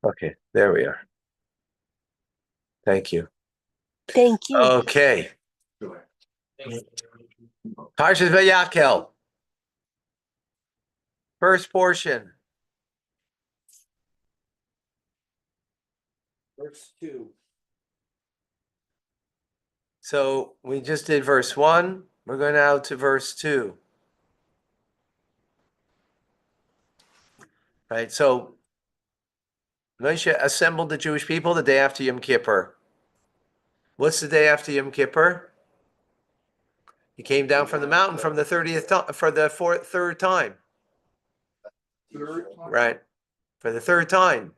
Okay, there we are. Thank you. Thank you. Okay. Parshas Vayakel. First portion. Verse 2. So we just did verse 1. We're going now to verse 2. Right, so Moshe assembled the Jewish people the day after Yom Kippur. What's the day after Yom Kippur? He came down from the mountain from the 30th time, for the third time. Right, for the third time.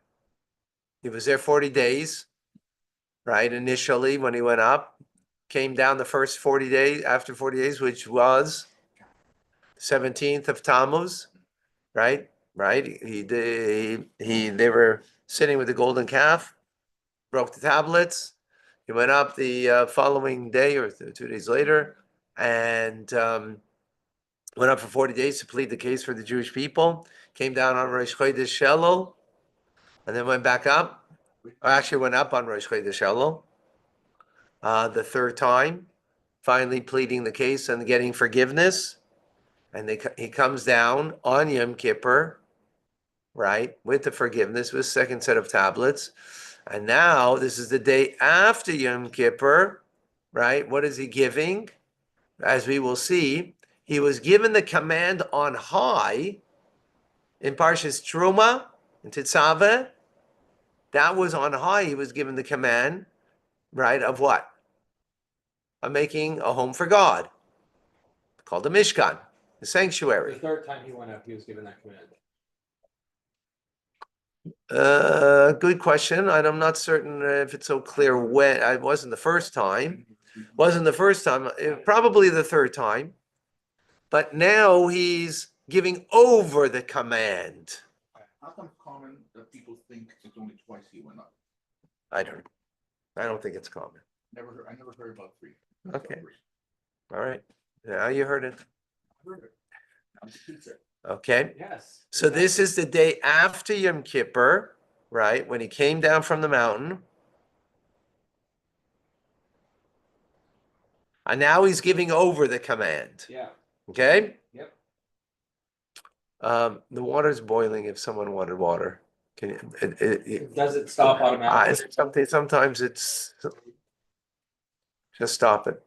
He was there 40 days, right, initially when he went up. Came down the first 40 days, after 40 days, which was 17th of Tammuz, right? Right? They were sitting with the golden calf, broke the tablets. He went up the following day or 2 days later, and went up for 40 days to plead the case for the Jewish people. Came down on Rosh Chodesh Elul, and then went back up. Or actually went up on Rosh Chodesh Elul the third time, finally pleading the case and getting forgiveness. And he comes down on Yom Kippur, right, with the forgiveness, with second set of tablets. And now this is the day after Yom Kippur, right? What is he giving? As we will see, he was given the command on high in Parshas Truma, in Tetzaveh. That was on high. He was given the command, right, of what? Of making a home for God, called the Mishkan, the sanctuary. The third time he went up, he was given that command. Good question. I'm not certain if it's so clear when. It wasn't the first time. Probably the third time. But now he's giving over the command. How come common that people think it's only twice he went up? I don't think it's common. I never heard about 3. Okay. All right. Now you heard it. I heard it. I'm the teacher. Okay. Yes. So this is the day after Yom Kippur, right? When he came down from the mountain. And now he's giving over the command. Yeah. Okay? Yep. The water's boiling if someone wanted water. Can you, Does it stop automatically? Sometimes it's just stop it.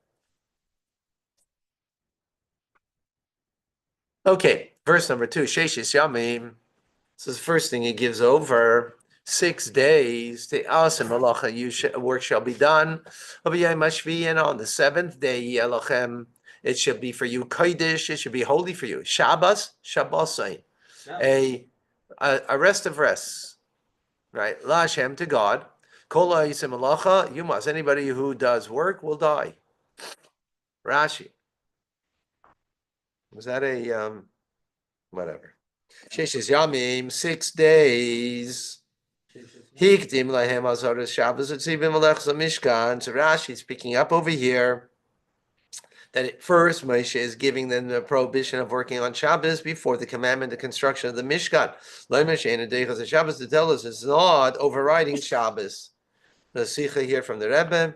Okay, verse number 2. Sheshis Yamim. This is the first thing he gives over. 6 days. The asim malacha, work shall be done. And on the 7th day, Yelochem, it should be for you kodesh. It should be holy for you. Shabbos, Shabbosai, a rest of rests, right? La Hashem, to God. Kol ha'asim malacha, you must. Anybody who does work will die. Rashi. Was that a whatever? Sheshes Yamim, 6 days. Hikdim lahem azaras Shabbos utzivim alechza mishkan. So Rashi is picking up over here that at first Moshe is giving them the prohibition of working on Shabbos before the commandment, the construction of the Mishkan. The Shabbos to tell us it's not overriding Shabbos. The Sikha here from the Rebbe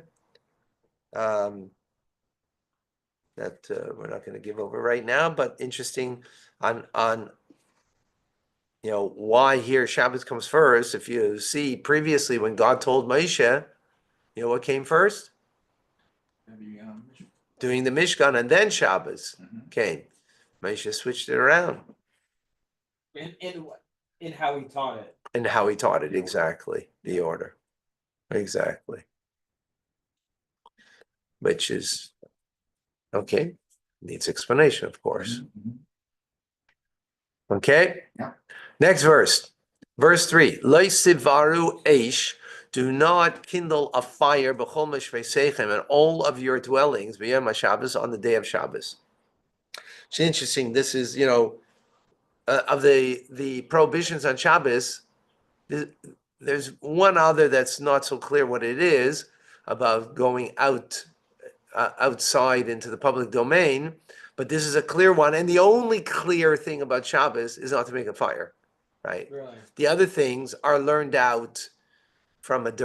that we're not going to give over right now, but interesting on why here Shabbos comes first. If you see previously when God told Moshe, what came first? Doing the Mishkan, and then Shabbos came. Moshe switched it around. In how he taught it. And how he taught it, exactly. The order. Exactly. Which is, okay, needs explanation, of course. Okay? Yeah. Next verse. Verse 3. Lo sivaru eish. Do not kindle a fire b'chol meshveiseichem in all of your dwellings b'yom HaShabbos on the day of Shabbos. It's interesting. This is, of the prohibitions on Shabbos, there's one other that's not so clear what it is about going outside into the public domain, but this is a clear one. And the only clear thing about Shabbos is not to make a fire. right? Really? The other things are learned out from in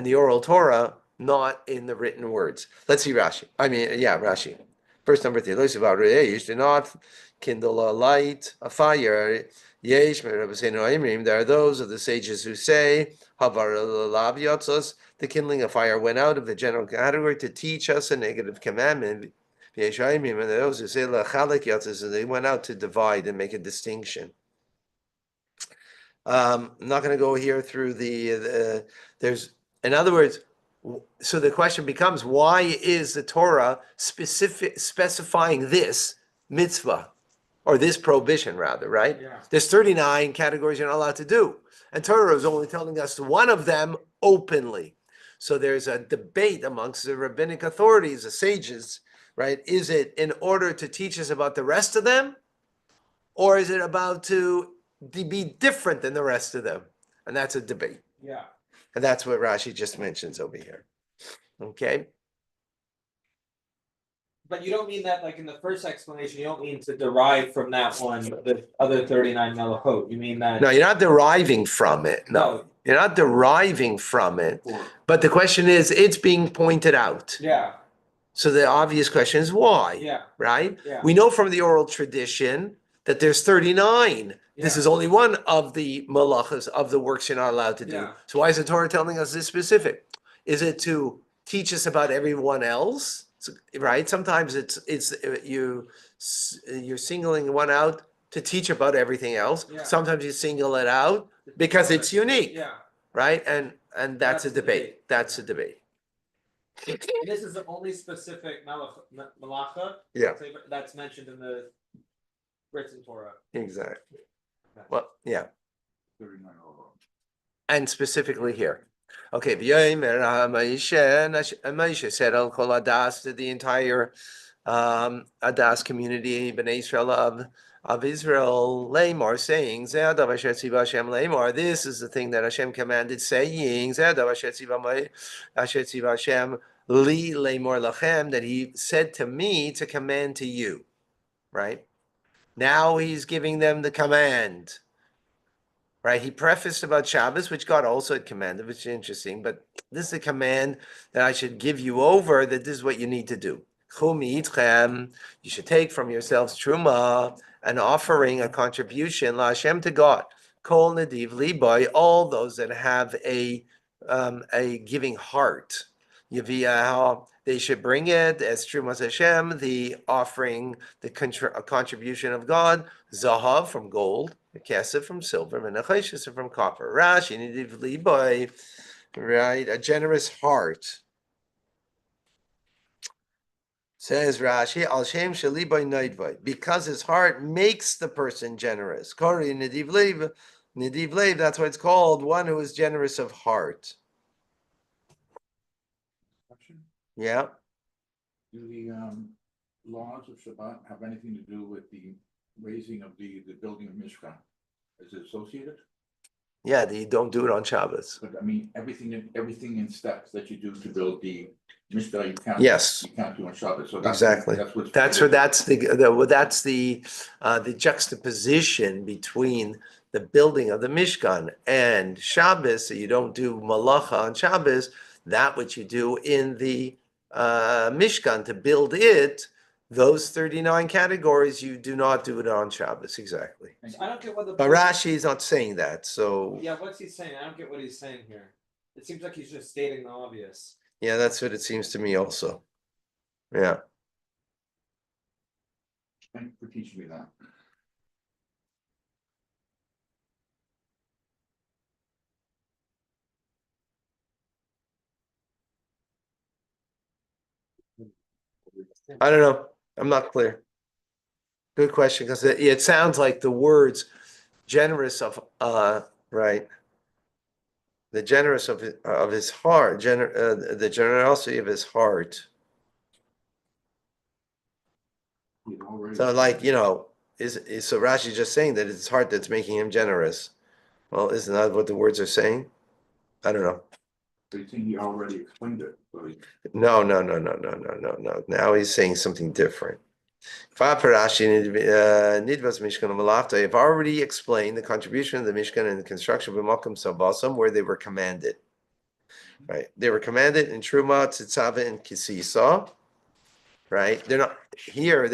the oral Torah, not in the written words. Let's see Rashi. Rashi. Verse number 3. You should not kindle a light, a fire. There are those of the sages who say, the kindling of fire went out of the general category to teach us a negative commandment. And those who say, they went out to divide and make a distinction. I'm not going to go here through there's, in other words, so the question becomes, why is the Torah specifying this mitzvah, or this prohibition rather, right? Yeah. There's 39 categories you're not allowed to do. And Torah is only telling us one of them openly. So there's a debate amongst the rabbinic authorities, the sages, right? Is it in order to teach us about the rest of them? Or is it about to be different than the rest of them? And that's a debate. Yeah. And that's what Rashi just mentions over here. Okay? But you don't mean that, like in the first explanation, you don't mean to derive from that one the other 39 melachot. You mean that? No, you're not deriving from it. No. No. You're not deriving from it. Or But the question is, it's being pointed out. Yeah. So the obvious question is why? Yeah. Right? Yeah. We know from the oral tradition that there's 39. This Yeah. is only one of the malachas, of the works you're not allowed to do. Yeah. So why is the Torah telling us this specific? Is it to teach us about everyone else? Right? Sometimes you're singling one out to teach about everything else. Yeah. Sometimes you single it out because it's unique. Yeah. Right? And that's a the debate. That's a debate. And this is the only specific malacha Yeah. that's mentioned in the written Torah. Exactly. Well, yeah. 39 overall. And specifically here. Okay, Moshe said Al Kol Adas to the entire Adas community, Bnei Israel of Israel, Lamar, saying, this is the thing that Hashem commanded, saying, Hashem li Lamar lachem, that he said to me to command to you, right? Now he's giving them the command. Right, he prefaced about Shabbos, which God also had commanded, which is interesting. But this is a command that I should give you over. That this is what you need to do. You should take from yourselves truma, an offering, a contribution, la Hashem, to God. Kol nediv libai, all those that have a giving heart. They should bring it as trumas Hashem, the offering, the contribution of God, zahav from gold, kesef from silver, menacheshes from copper. Rashi nediv libai, right? A generous heart. Says Rashi, al shem shelibai noidvai, because his heart makes the person generous. Kori nediv lev, that's why it's called one who is generous of heart. Question? Yeah. Do the laws of Shabbat have anything to do with the raising of the building of Mishkan? Is it associated? Yeah, you don't do it on Shabbos. But I mean, everything in steps that you do to build the Mishkan, Yes. you can't do on Shabbos. So Exactly. That's what's. That's the juxtaposition between the building of the Mishkan and Shabbos. So you don't do malacha on Shabbos. That which you do in the Mishkan to build it. Those 39 categories, you do not do it on Shabbos. Exactly. So I don't get what the. But Rashi is not saying that. So Yeah, what's he saying? I don't get what he's saying here. It seems like he's just stating the obvious. yeah, that's what it seems to me also. Yeah. Thank you for teaching me that. I don't know. I'm not clear. Good question, because it sounds like the words generous of right. The generous of his heart, the generosity of his heart. You've already- So like, is so Rashi just saying that it's his heart that's making him generous. Well, isn't that what the words are saying? I don't know. So you think he already explained it? So No. Now he's saying something different. I've already explained the contribution of the Mishkan and the construction of Makom Sabasam, where they were commanded. Right, they were commanded in Truma, Tzitzava, and Kisisa. Right, they're not here.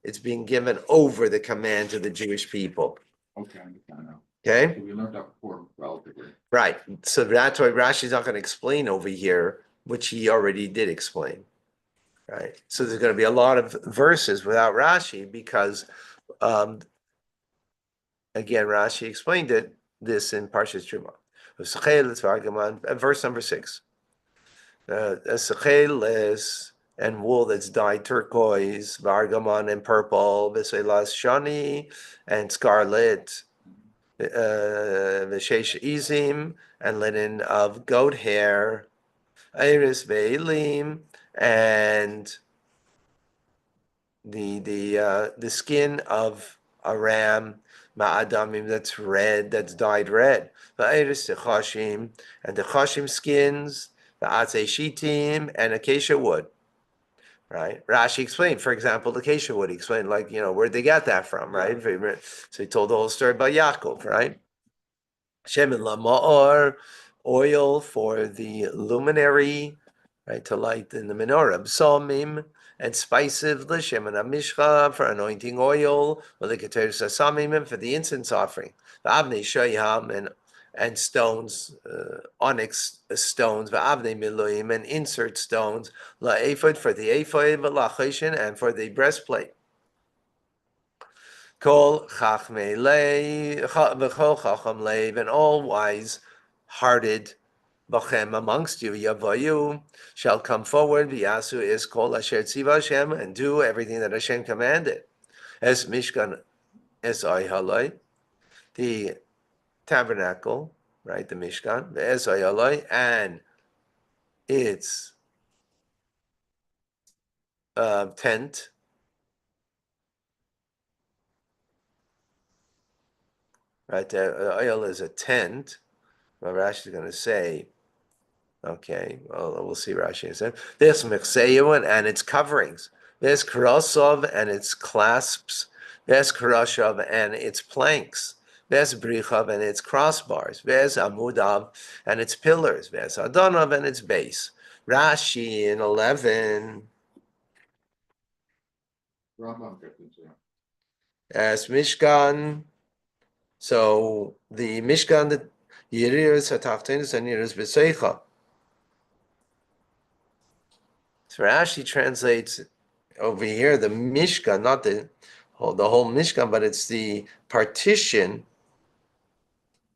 It's being given over the command to the Jewish people. Okay, I understand now. Okay, So we learned that before relatively. right. So that's why Rashi's not going to explain over here, which he already did explain. Right. So there's going to be a lot of verses without Rashi because, again, Rashi explained this in Parshas Truma. Verse number 6. And wool that's dyed turquoise, vargamon and purple, viselas shani and scarlet, vishesh izim and linen of goat hair, iris ve'elim and the skin of a ram, ma'adamim that's red, that's dyed red, va'iris chashim and the chashim skins, the atzei shitim and acacia wood. Right, Rashi explained, for example, the acacia wood. He explained, like, where'd they get that from, right? So he told the whole story about Yaakov, right? Shemin lama'or, oil for the luminary, right, to light in the menorah. Psalmim and spices, l'shemin hamishcha, for anointing oil, l'keter sasamim, for the incense offering. V'avnei shoyam and stones, onyx stones, v'avnei miluim and insert stones, la'ephod for the ephod, v'lachoshin and for the breastplate. Kol chachmei leiv, v'chol chacham leiv, and all wise-hearted bachem amongst you, yavayu, shall come forward, v'yasu is kol asher tziva Hashem, and do everything that Hashem commanded. Es mishkan es haloi, the tabernacle, right, the mishkan, es haloi, and its tent. Right, oil is a tent. Well, Rashi is going to say, okay, well, we'll see Rashi said. There's mechseyu and its coverings. There's karosov and its clasps. There's karoshav and its planks. There's brichav and its crossbars. There's amudav and its pillars. There's adonav and its base. Rashi in 11. Rambam kept it, yeah. As Mishkan. So the Mishkan, the Yiriris Hatachtenus and Yiriris B'Seicha. So Rashi translates over here the Mishkan, not the whole Mishkan, but it's the partition,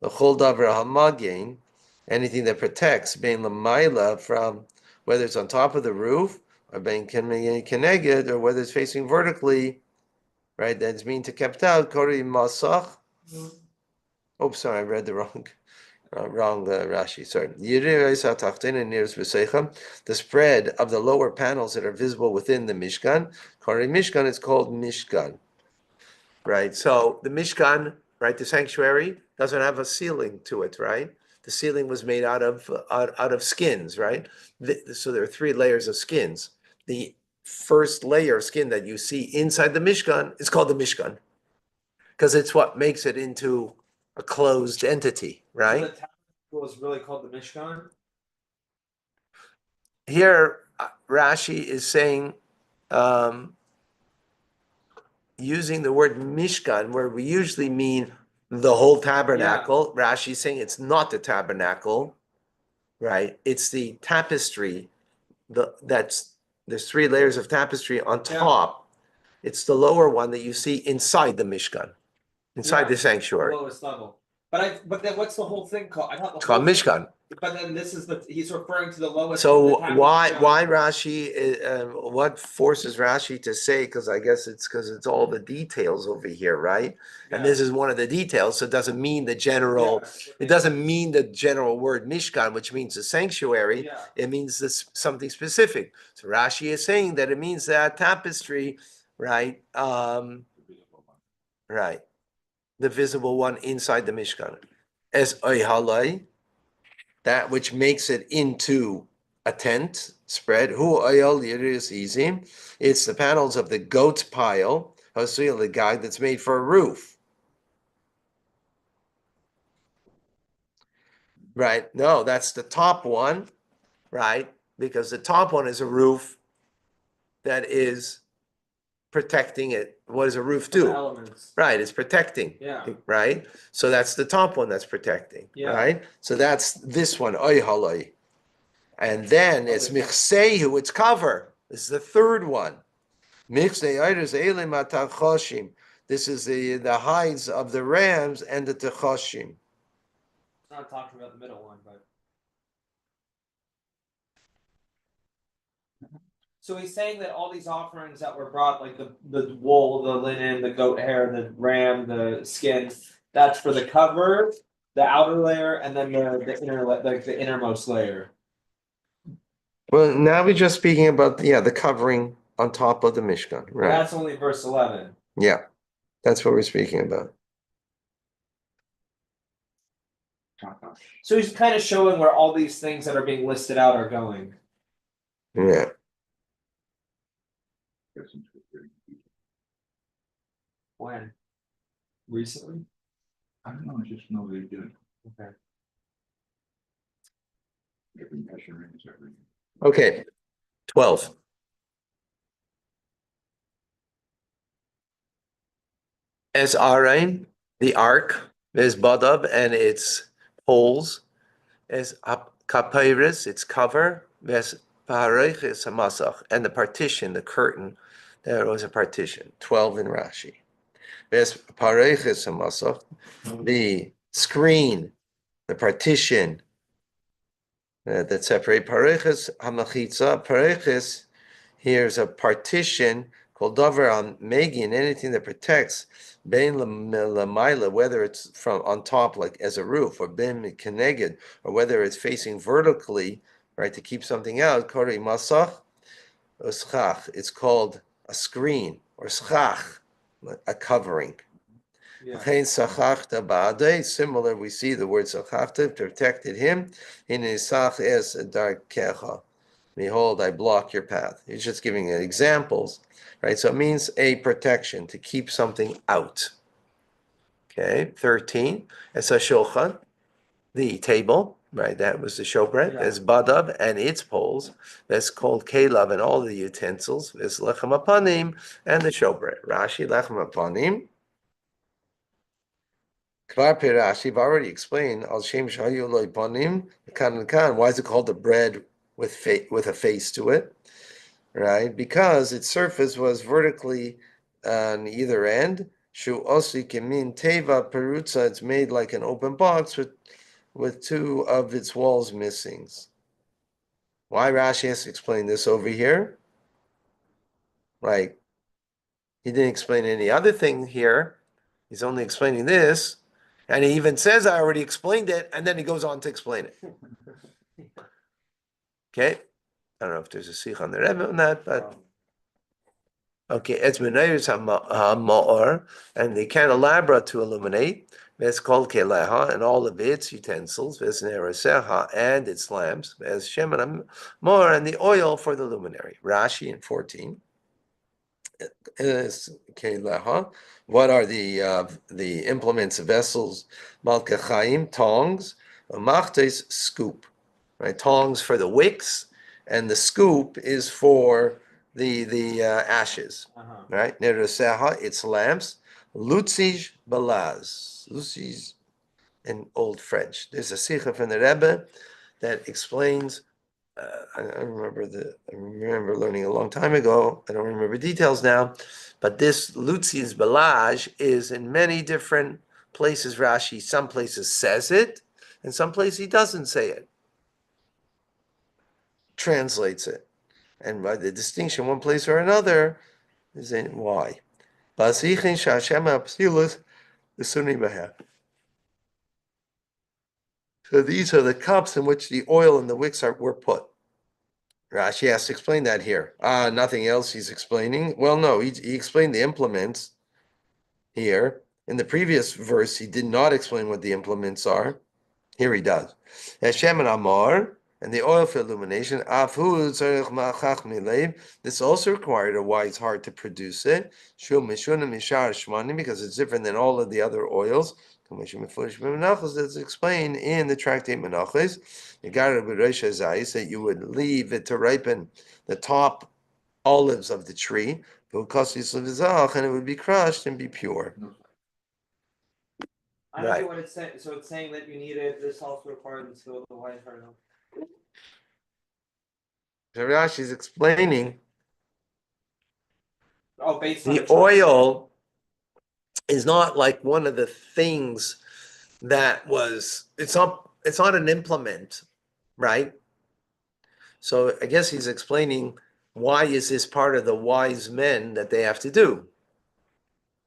the Chol Davar Hamagin, anything that protects bein Lamaila from whether it's on top of the roof or bein Keneged or whether it's facing vertically, right? That's mean to kept out Kori Masach. Oh, sorry, I read the wrong Rashi. Sorry. The spread of the lower panels that are visible within the Mishkan. Kari Mishkan is called Mishkan. Right. So the Mishkan, right, the sanctuary doesn't have a ceiling to it, right? The ceiling was made out of skins, right? So there are 3 layers of skins. The first layer of skin that you see inside the Mishkan is called the Mishkan, because it's what makes it into a closed entity, right? So the tabernacle is really called the Mishkan. Here, Rashi is saying, using the word Mishkan, where we usually mean the whole tabernacle. Yeah. Rashi is saying it's not the tabernacle, right? It's the tapestry. There's 3 layers of tapestry on top. Yeah. It's the lower one that you see inside the Mishkan. Inside the sanctuary. The lowest level. But then what's the whole thing called? I thought it's called Mishkan. But then this is he's referring to the lowest. So why Rashi? What forces Rashi to say? Because I guess it's all the details over here, right? Yeah. And this is one of the details. So it doesn't mean the general. Yeah. It doesn't mean the general word Mishkan, which means the sanctuary. Yeah. It means something specific. So Rashi is saying that it means that tapestry, right? Right. The visible one inside the Mishkan. As Oyhalai, that which makes it into a tent spread. Hu oil yiris easy. It's the panels of the goat pile. Hosuyah the guy that's made for a roof. Right? No, that's the top one, right? Because the top one is a roof that is protecting it. What does a roof From the do? elements. Right, it's protecting. Yeah. Right? So that's the top one that's protecting. Yeah. Right? So that's this one, oy haloi. And then it's Okay. michsehu, it's cover. This is the third one. Michsei oiros elim atachoshim. This is the hides of the rams and the techoshim. It's not talking about the middle one, but. So he's saying that all these offerings that were brought, like the wool, the linen, the goat hair, the ram, the skin, that's for the cover, the outer layer, and then the inner like the innermost layer. Well, now we're just speaking about the covering on top of the Mishkan, Well, right? that's only verse 11. Yeah, that's what we're speaking about. So he's kind of showing where all these things that are being listed out are going. Yeah. When? Recently? I don't know, I just know they do. Okay. Every measuring is everything. Okay. 12. As Arain, the ark, is Badab and its poles, as Kapairis, its cover, as Paharech is a Masach, and the partition, the curtain, there was a partition, 12 in Rashi. As Paharech is a Masach, the screen, the partition that separate Pareches Hamachitza. Pareches, here's a partition called Dover on Megin, anything that protects Bein Lamaila, whether it's from on top, like as a roof, or Bein Keneged, or whether it's facing vertically, right, to keep something out. Kori Masach, or Schach. It's called a screen, or Schach, a covering. Yeah. Similar, we see the word Sachachta protected him. In Isach es darkecha. Behold, I block your path. He's just giving examples, right? So it means a protection to keep something out. Okay, 13. It's a shulchan, the table, right? That was the showbread. Yeah. There's badab and its poles. That's called kelav and all the utensils. There's lechem apanim and the showbread. Rashi lechem apanim. Kvar Pirashi, I've already explained, Al Shem Shayu Loi Panim, Kan. Why is it called the bread with a face to it? Right? Because its surface was vertically on either end. Shu Osi Kemin Teva Perutza, it's made like an open box with two of its walls missing. Why Rashi has to explain this over here? Right. He didn't explain any other thing here. He's only explaining this. And he even says, I already explained it, and then he goes on to explain it. Okay? I don't know if there's a sikh on the Rebbe on that, but okay, it's Menayus HaMa'or, and the candelabra to illuminate. It's called Keleha, and all of its utensils, Vesneraseha, and its lamps, as Shemin more, and the oil for the luminary. Rashi in 14. Is Keleha. What are the implements, vessels? Malkachaim, tongs, machtes, scoop. Right, tongs for the wicks, and the scoop is for the ashes. Right, neruseha, its lamps. Lutzij balaz. Lutzij in Old French. There's a sikha from the Rebbe that explains. I remember learning a long time ago. I don't remember details now, but this Lutzij's balaj is in many different places. Rashi, some places says it, and some places he doesn't say it. Translates it, and by the distinction one place or another is in why. So these are the cups in which the oil and the wicks were put. Rashi has to explain that here. Nothing else he's explaining. Well, no, he explained the implements here. In the previous verse, he did not explain what the implements are. Here he does. Hashem and Amar, and the oil for illumination. This also required a wise heart to produce it. Because it's different than all of the other oils. That's explained in the tractate Menachos. That you would leave it to ripen the top olives of the tree, and it would be crushed and be pure. I don't Right. get what it's saying. So it's saying that you needed this also required the skill of the wise heart. Rashi is explaining Oh, based on the oil is not like one of the things that was. It's not an implement, right? So I guess he's explaining why is this part of the wise men that they have to do,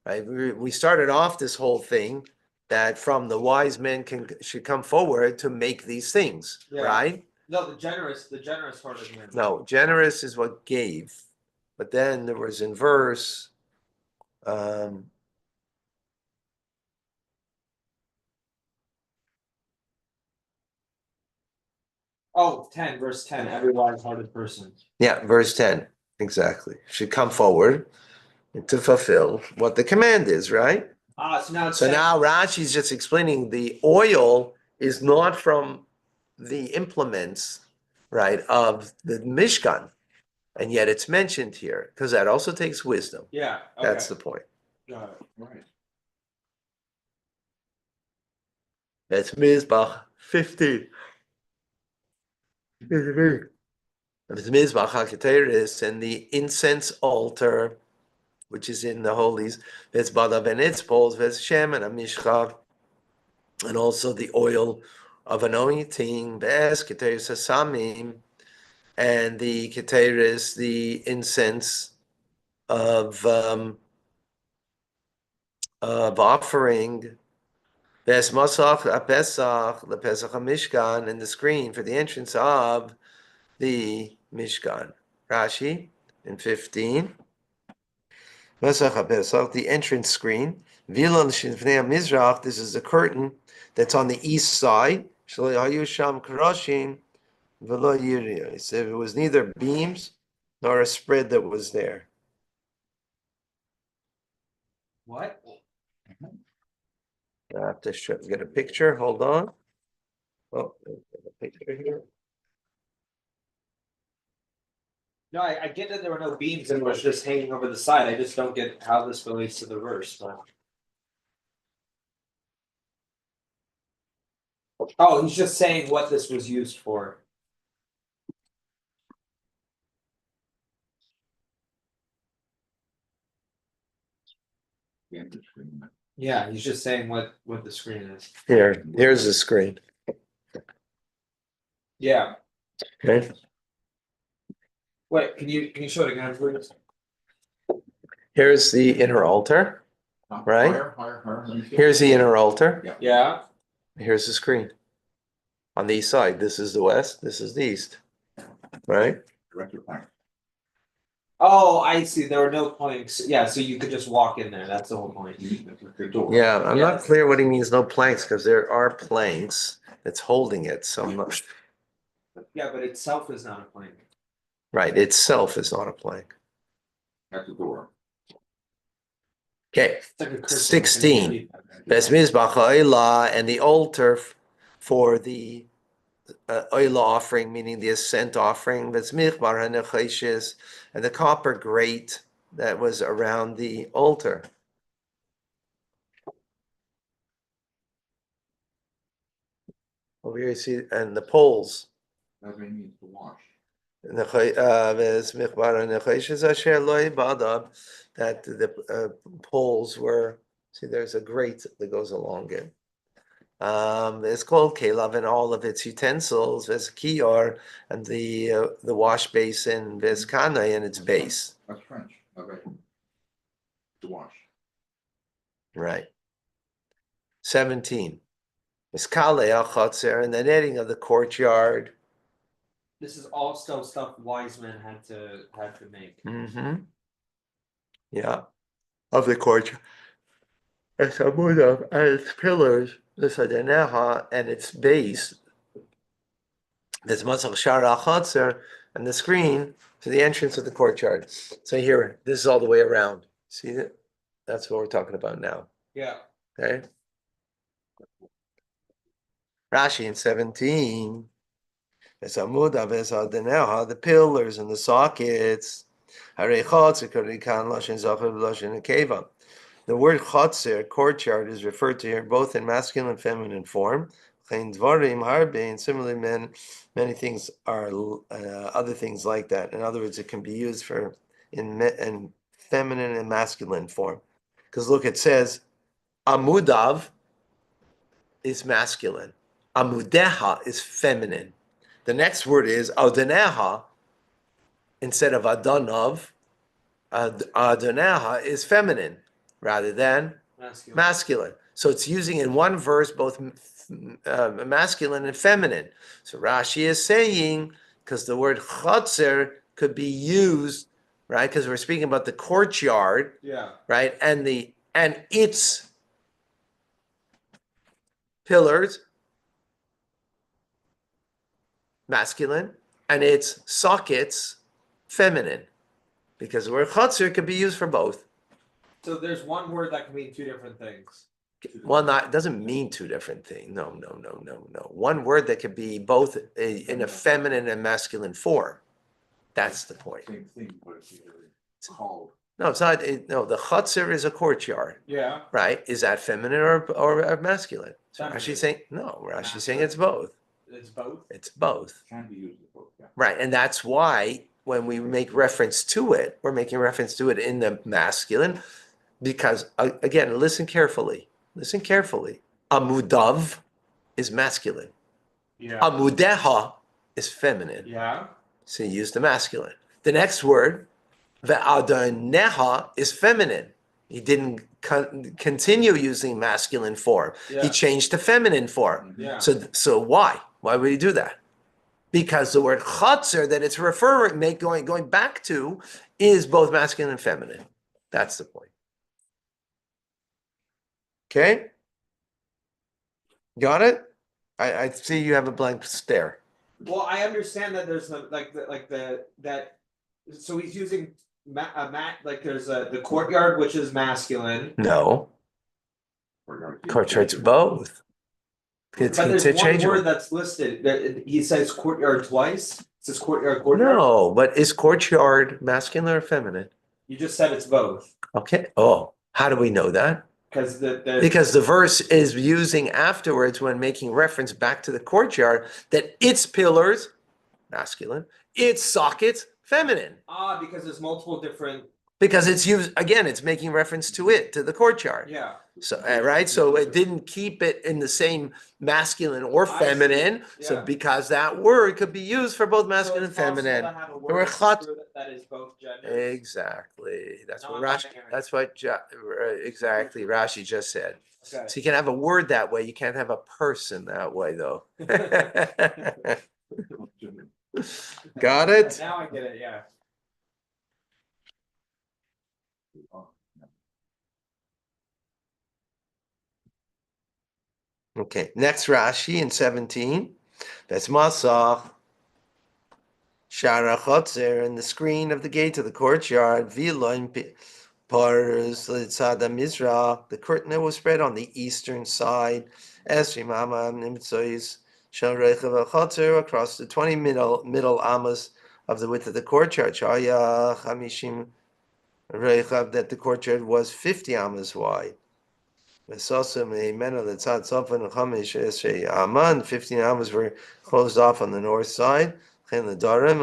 right? We started off this whole thing that from the wise men should come forward to make these things, Yeah. right? No, the generous heart of man. No, generous is what gave, but then there was in verse. Oh, 10, verse 10, every wise-hearted person. Yeah, verse 10, exactly. Should come forward to fulfill what the command is, right? So now now Rashi's just explaining the oil is not from the implements, right, of the Mishkan. And yet it's mentioned here, because that also takes wisdom. Yeah, okay. That's the point. Got it. Right. That's Mizbach 15. It's Mizbach HaKeteris and the incense altar, which is in the holies. It's Badav and its poles, it's Shem and Amishcha, and also the oil of anointing, Bes Keteris Hasamim, and the Keteris, the incense of offering. Bes Masach HaPesach, the Pesach HaMishkan, and the screen for the entrance of the Mishkan. Rashi in 15. Pesach HaPesach, the entrance screen. Vilon Shinfnei Mizrach, this is the curtain that's on the east side. Shlo Hayu Sham Karashim V'lo Yiriyah. So it was neither beams nor a spread that was there. What? I have to get a picture. Hold on. Oh, there's a picture here. No, I get that there were no beams and it was just hanging over the side. I just don't get how this relates to the verse. But... Oh, he's just saying what this was used for. Yeah, he's just saying what the screen is. Here's the screen. Yeah. Okay. Wait, can you show it again, please? Here's the inner altar. Right? Higher. Here's the inner altar. Yeah. Here's the screen. On the east side, this is the west, this is the east. Right? Director plank. Oh, I see. There were no planks. Yeah, so you could just walk in there. That's the whole point. Yeah, I'm not clear what he means, no planks, because there are planks that's holding it. So I'm not. Yeah, but itself is not a plank. Right, itself is not a plank. At the door. Okay, It's like a curtain. 16. Bes Mizbach Ha'olah, and the altar for the oil offering, meaning the ascent offering, Bes Michbar HaNecheshes, and the copper grate that was around the altar. Over here you see, and the poles. That means to wash. That the poles were, see, there's a grate that goes along it. It's called Kelav and all of its utensils. There's Kior and the wash basin. There's Kana and its base. That's French. Okay. To wash. Right. 17. It's Kale Chotzer and the netting of the courtyard. This is all still stuff wise men had to make. Mm-hmm. Yeah. Of the courtyard. And its pillars, the Sadeneha, and its base, There's Masach Shara Achotzer and the screen to the entrance of the courtyard. So here, this is all the way around. See that? That's what we're talking about now. Yeah. Okay. Rashi in 17. It's Amuda, the pillars and the sockets. The word chotzer, courtyard, is referred to here both in masculine and feminine form. And similarly, many things are other things like that. In other words, it can be used for in feminine and masculine form. Because look, it says amudav is masculine, amudeha is feminine. The next word is adoneha instead of adonov. Adoneha is feminine rather than masculine. So it's using in one verse both masculine and feminine. So Rashi is saying, because the word chotzer could be used, right? Because we're speaking about the courtyard, Yeah. right? And its pillars, masculine, and its sockets, feminine. Because the word chotzer could be used for both. So there's one word that can mean two different things. Well, it doesn't mean two different things. No. One word that could be both in a feminine and masculine form. That's the point. Same thing, but it's called. No, it's not. No, the chutzner is a courtyard, Yeah. right? Is that feminine or masculine? So Feminine. Rashi's saying no. Rashi's saying it's both. It's both. It's both. Can be used for both, yeah. Right, and that's why when we make reference to it, we're making reference to it in the masculine, because again, listen carefully. Listen carefully. Amudav is masculine. Yeah. Amudeha is feminine. Yeah. So you use the masculine. The next word, ve'adoneha, is feminine. He didn't continue using masculine form. Yeah. He changed to feminine form. Yeah. So why? Why would he do that? Because the word chotzer that it's going back to is both masculine and feminine. That's the point. Okay? Got it? I see you have a blank stare. Well, I understand that there's that. So he's using like there's the courtyard, which is masculine. No, courtyard's both. But there's one word that's listed. He says courtyard twice. It says courtyard. No, but is courtyard masculine or feminine? You just said it's both. Okay. Oh, how do we know that? Because Because the verse is using afterwards when making reference back to the courtyard that its pillars, masculine, its sockets, feminine. Because there's multiple different. Because it's used again, it's making reference to it, to the courtyard. Yeah. So right, so it didn't keep it in the same masculine or feminine. Yeah. So because that word could be used for both masculine and feminine. That is both genders. Exactly. That's No, what I'm not Rashi. hearing it. That's what exactly Rashi just said. Okay. So you can have a word that way. You can't have a person that way, though. Got it? Now I get it. Yeah. Okay. Next Rashi in 17. That's Masach. Shara Chotzer, and the screen of the gate of the courtyard. Viloin Pars Litzada Mizrach. The curtain that was spread on the eastern side. Esrim Ama Nimtsois Shel Rechav Chotzer, across the 20 middle amas of the width of the courtyard. Shaya Chamishim Rechav, that the courtyard was 50 amas wide. Vesosum Eimena Litzad Sofan Chamish Esrei Ama, and 15 amas were closed off on the north side. And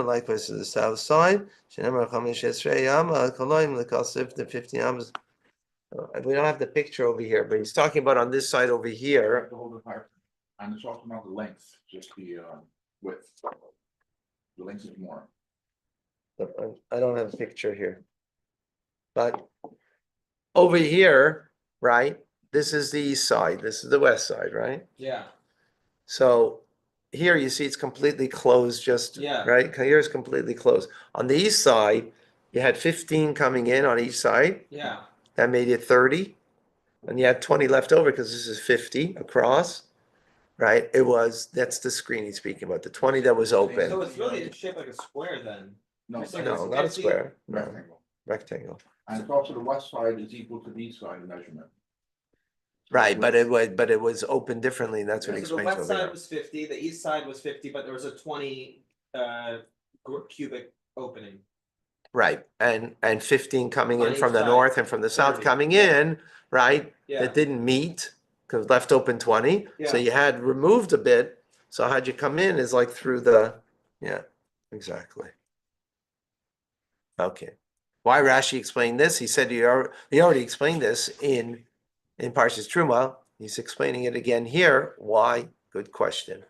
likewise to the south side. The 15 amos. We don't have the picture over here, but he's talking about on this side over here. The whole entire, and it's also not the length, just the width. The length is more. I don't have a picture here. But over here, right? This is the east side. This is the west side, right? Yeah. So here you see it's completely closed, right? Here is completely closed. On the east side, you had 15 coming in on each side. Yeah. That made it 30. And you had 20 left over because this is 50 across, right? That's the screen he's speaking about, the 20 that was So open. it's really shaped like a square then. No, You're saying No, it's not a 50? square, no, rectangle. rectangle. And it's also the west side is equal to the east side in measurement. Right, but it was open differently, and that's what he So the explains west over side here. was 50, the east side was 50, but there was a 20 cubic opening. Right, and 15 coming On in each from the side, north and from the south 30, coming yeah. in, right? Yeah. That didn't meet, because left open 20, so Yeah. you had removed a bit, so how'd you come in is like through the, yeah, exactly. Okay. Why Rashi explained this? He said he already explained this in Parshas Truma. He's explaining it again here. Why? Good question.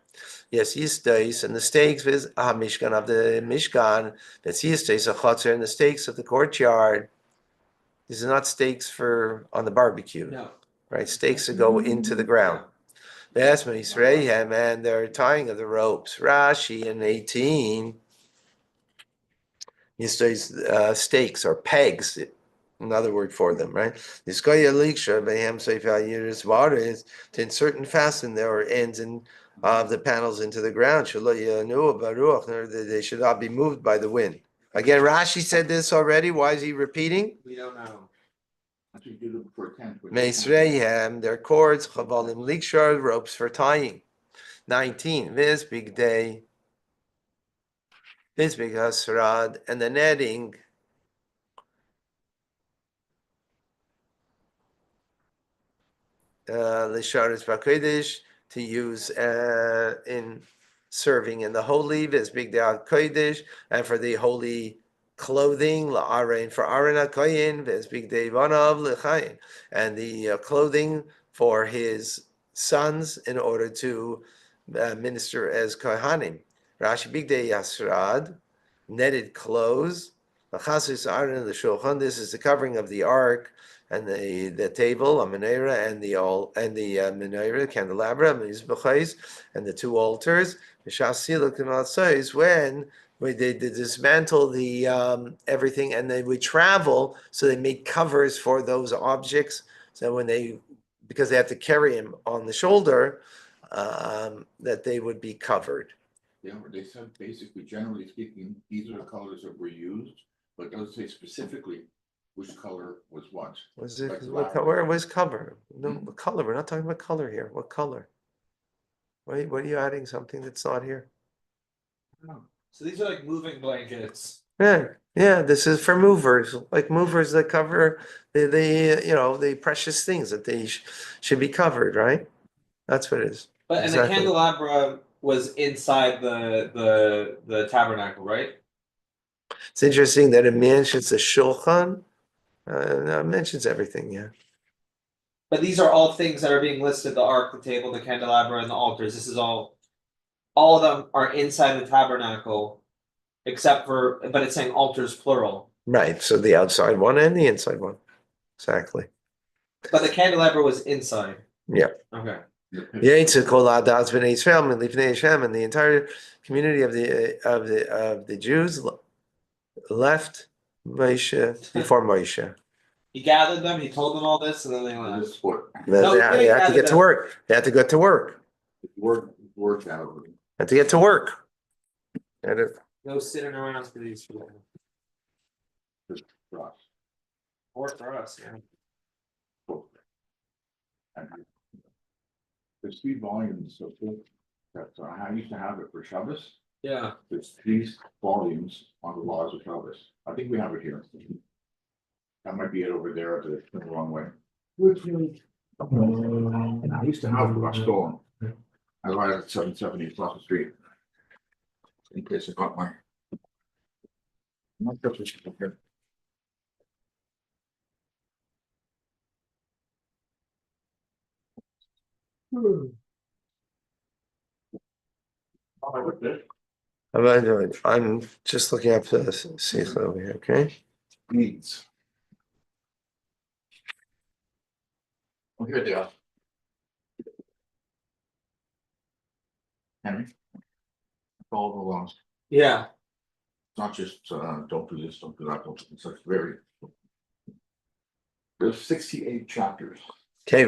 Yes, Yistais and the stakes is Mishkan of the Mishkan. That's Yistais a Chotzer and the stakes of the courtyard. These are not stakes for on the barbecue, No. right? Stakes that go into the ground. That's when Yisrael and they're tying of the ropes. Rashi in 18. Stakes or pegs, another word for them, right? This is to insert and fasten their ends of the panels into the ground. They should not be moved by the wind. Again, Rashi said this already. Why is he repeating? We don't know. Actually, you do it for a tent. Meisreihem, their cords, chavalim likshar, ropes for tying. 19, this big day, this big hasrad, and the netting. Lisharis Bakodesh to use in serving in the holy, Viz Big De'al Kodesh, and for the holy clothing, La'arein for Aaron HaKoyin, Viz Big De'vanav L'chayin, and the clothing for his sons in order to minister as Kohanim. Rashi Big Day Yasrad, netted clothes, Lachasis Aaron the Shulchan, this is the covering of the ark, and the table, a menorah, and the menorah, candelabra, mizbachais, and the two altars. When they dismantle the everything, and they would travel, so they made covers for those objects. So because they have to carry him on the shoulder, that they would be covered. Yeah, they said basically, generally speaking, these are the colors that were used, but it doesn't say specifically which color was what. Was it Like what lava. color? Where was cover? No color. We're not talking about color here. What color? Wait, what are you adding? Something that's not here? So these are like moving blankets. Yeah. This is for movers, like movers that cover the precious things that they should be covered, right? That's what it is. But and the candelabra was inside the tabernacle, right? It's interesting that it mentions the shulchan. No, it mentions everything. Yeah. But these are all things that are being listed: the ark, the table, the candelabra, and the altars. This is all of them are inside the tabernacle, except for, but it's saying altars plural. Right. So the outside one and the inside one, exactly. But the candelabra was inside. Yeah. Okay. Yeah, it's a kol adas b'nei Yisrael and lifnei Hashem, and the entire community of the Jews left Moshe before Moshe. He gathered them. He told them all this, and then they left. This is what No, They had to get to work. They had to get to work. worked out. Had to get to work. No sitting around for these people. For us. Or for us, yeah. And there's 3 volumes of book that I used to have it for Shabbos. Yeah. There's 3 volumes on the laws of Shabbos. I think we have it here. That might be it over there at the wrong way. Which one? And I used to have it, got stolen. I lied at 770 across the street. In case I got my. My pictures up here. I'm just looking up the Sikha over here, okay? Needs. Oh, here they are. Henry. Follow the laws. Yeah. It's not just don't do this, don't do that, don't do this. It's very. There's 68 chapters. Okay,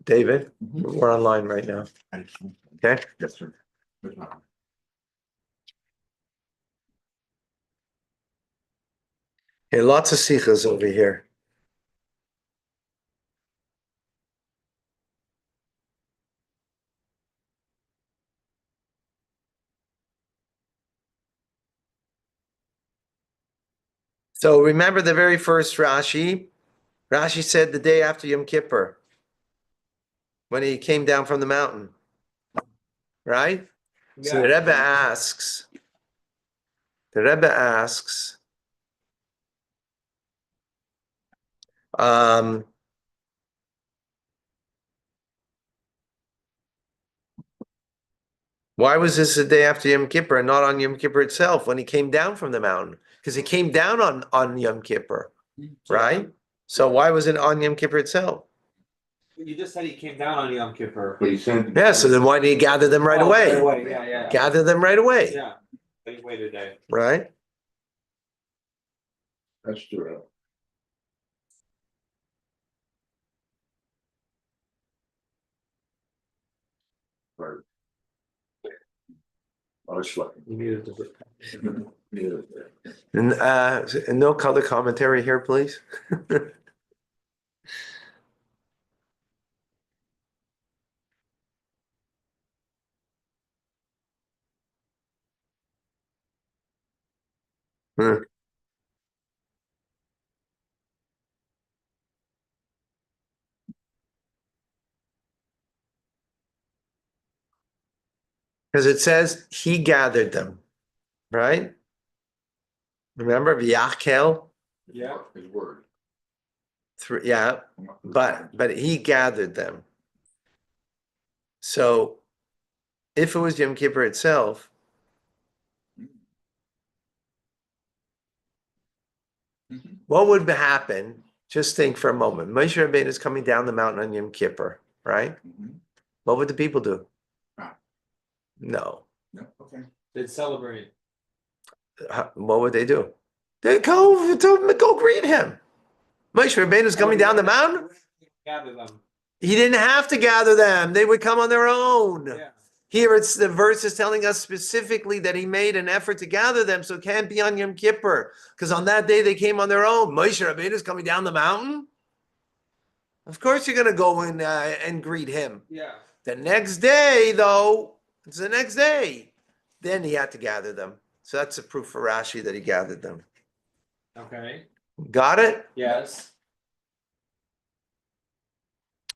David, we're online right now. Okay. Yes, sir. There's not. Hey, lots of sikhas over here. So remember the very first Rashi? Rashi said the day after Yom Kippur, when he came down from the mountain, right? So the Rebbe asks, um, why was this the day after Yom Kippur and not on Yom Kippur itself when he came down from the mountain? Because he came down on Yom Kippur, right? So why was it on Yom Kippur itself? You just said he came down on Yom Kippur. But he said. Yeah, so then why did he gather them right away? Right away, yeah. Gather them right away, Yeah, but he waited a day. right? That's true. Right. I was looking. He needed to. And no color commentary here, please. Hmm. Because it says he gathered them, right? Remember Vayakel? Yeah. His word. Yeah, but he gathered them. So if it was Yom Kippur itself, what would happen? Just think for a moment. Moshe Rabbeinu is coming down the mountain on Yom Kippur, right? What would the people do? No. No, okay. They'd celebrate. What would they do? They'd go greet him. Moshe Rabbeinu is coming down the mountain. Gather them. He didn't have to gather them. They would come on their own. Yeah. Here it's the verse is telling us specifically that he made an effort to gather them, so it can't be on Yom Kippur. Because on that day they came on their own. Moshe Rabbeinu is coming down the mountain. Of course you're going to go in and greet him. Yeah. The next day, though, it's the next day. Then he had to gather them. So that's a proof for Rashi that he gathered them. Okay. Got it? Yes.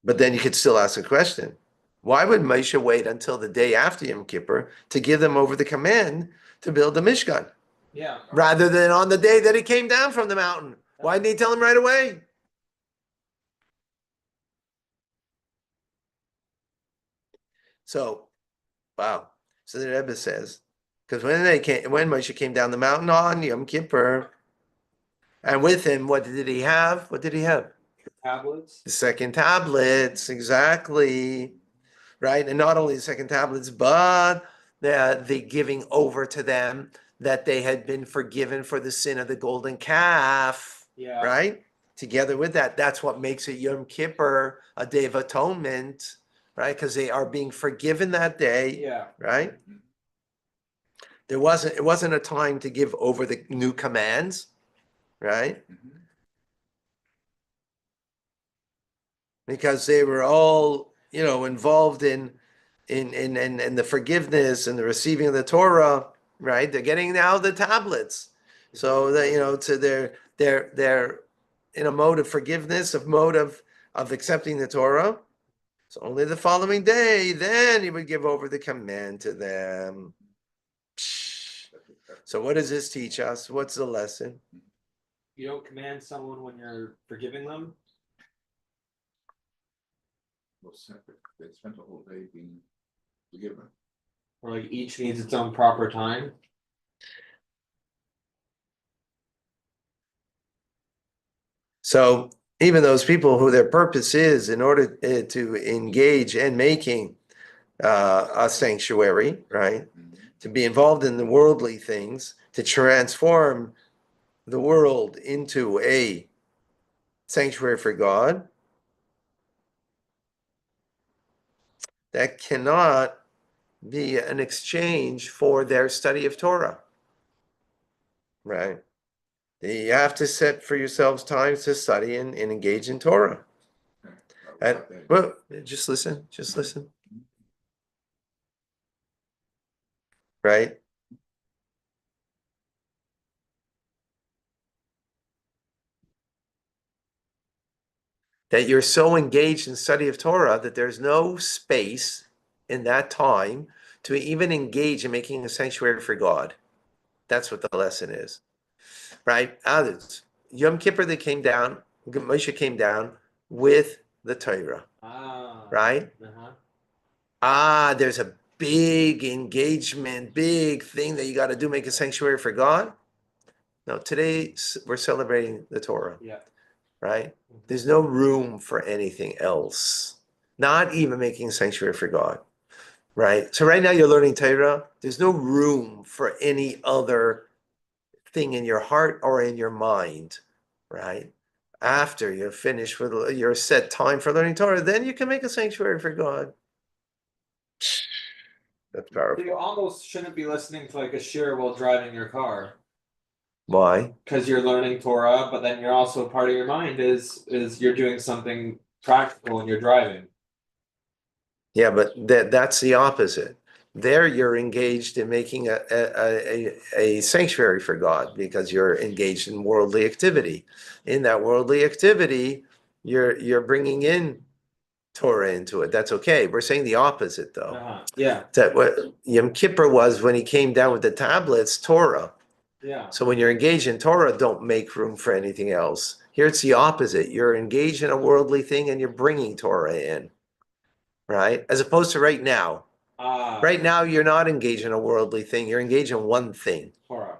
But then you could still ask a question. Why would Moshe wait until the day after Yom Kippur to give them over the command to build the Mishkan? Yeah. Rather than on the day that he came down from the mountain? Why didn't he tell him right away? So, wow. So the Rebbe says, because when Moshe came down the mountain on Yom Kippur, and with him, what did he have? What did he have? Tablets. The second tablets, exactly. Right? And not only the second tablets, but the giving over to them that they had been forgiven for the sin of the golden calf. Yeah. Right? Together with that, that's what makes it Yom Kippur, a day of atonement, right? Because they are being forgiven that day. Yeah. Right? It wasn't a time to give over the new commands, right? Because they were all, involved in the forgiveness and the receiving of the Torah, right? They're getting now the tablets. So that, to they're in a mode of forgiveness, of accepting the Torah. So only the following day, then he would give over the command to them. So what does this teach us? What's the lesson? You don't command someone when you're forgiving them. They spent the whole day being forgiven. Or like each needs its own proper time. So even those people who their purpose is in order to engage in making a sanctuary, right? To be involved in the worldly things, to transform the world into a sanctuary for God. that cannot be an exchange for their study of Torah. Right? You have to set for yourselves times to study and engage in Torah. And, well, just listen. Right? That you're so engaged in study of Torah that there's no space in that time to even engage in making a sanctuary for God. That's what the lesson is. Right? Others. Yom Kippur, they came down, Moshe came down with the Torah. Right? There's a big engagement, big thing that you got to do, make a sanctuary for God. No, today we're celebrating the Torah. Yeah. Right? There's no room for anything else, not even making a sanctuary for God. Right? So right now you're learning Torah. There's no room for any other thing in your heart or in your mind. Right? After you're finished with your set time for learning Torah, then you can make a sanctuary for God. That's So powerful. you almost shouldn't be listening to like a shir while driving your car. Why? Because you're learning Torah, but then you're also part of your mind is you're doing something practical when you're driving. Yeah, but that's the opposite. There you're engaged in making a sanctuary for God because you're engaged in worldly activity. In that worldly activity, you're bringing in Torah into it. That's okay. We're saying the opposite though. Yeah. That what Yom Kippur was when he came down with the tablets, Torah. Yeah. So when you're engaged in Torah, don't make room for anything else. Here it's the opposite. You're engaged in a worldly thing and you're bringing Torah in, right? As opposed to right now. Right now, you're not engaged in a worldly thing. You're engaged in one thing,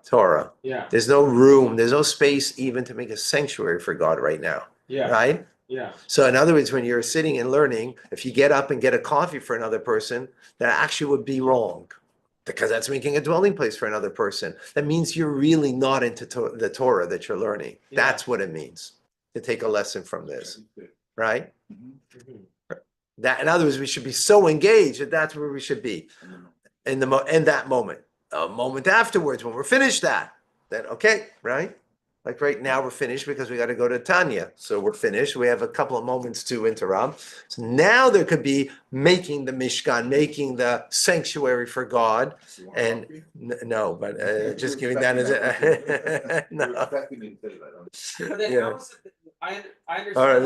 Torah. Yeah. There's no room. There's no space even to make a sanctuary for God right now, Yeah. right? Yeah. So in other words, when you're sitting and learning, if you get up and get a coffee for another person, that actually would be wrong. Because that's making a dwelling place for another person. That means you're really not into the Torah that you're learning. Yeah. That's what it means to take a lesson from this, right? Mhm. That, in other words, we should be so engaged that that's where we should be in that moment. A moment afterwards, when we're finished that, then okay, right? Like right now, we're finished because we got to go to Tanya. So we're finished. We have a couple of moments to interrupt. So now there could be making the Mishkan, making the sanctuary for God. And no, but just giving that as a no. But then Yeah. how is it, I understand. All right.